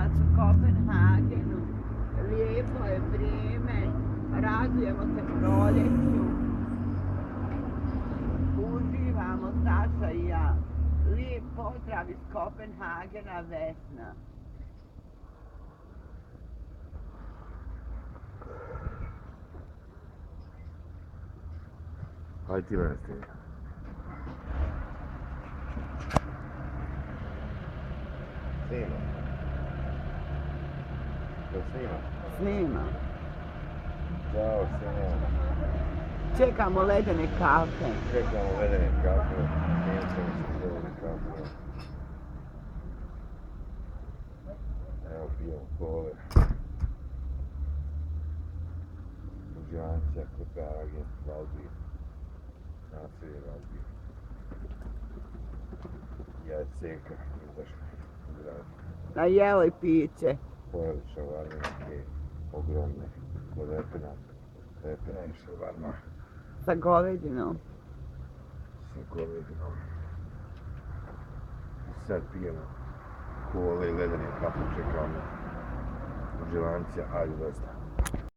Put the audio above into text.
nas u Kopenhagenu. Lijepo je vrijeme, radujemo se proljeću. Uživamo, Saša i ja. Lijep pozdrav iz Kopenhagena, Vesna. Hajde ti mene snimi. Snima. Jel snima? Snima. Ćao, snima. Čekamo ledene kafe. Čekamo ledene kafe. Snimamo se ledene kafe. Evo pijemo kole. Buđancija, Kopenhagen, Valbir. Naselje Valbir. Ja je Seka izašla u grad. Na jelo i piće. Pojeli šavarme neke ogromne, ko lepena i šavarma Sa govedinom. sa govedinom. I sad pijemo kole i ledene kafe, čekamo Buđelancija, ajde dosta.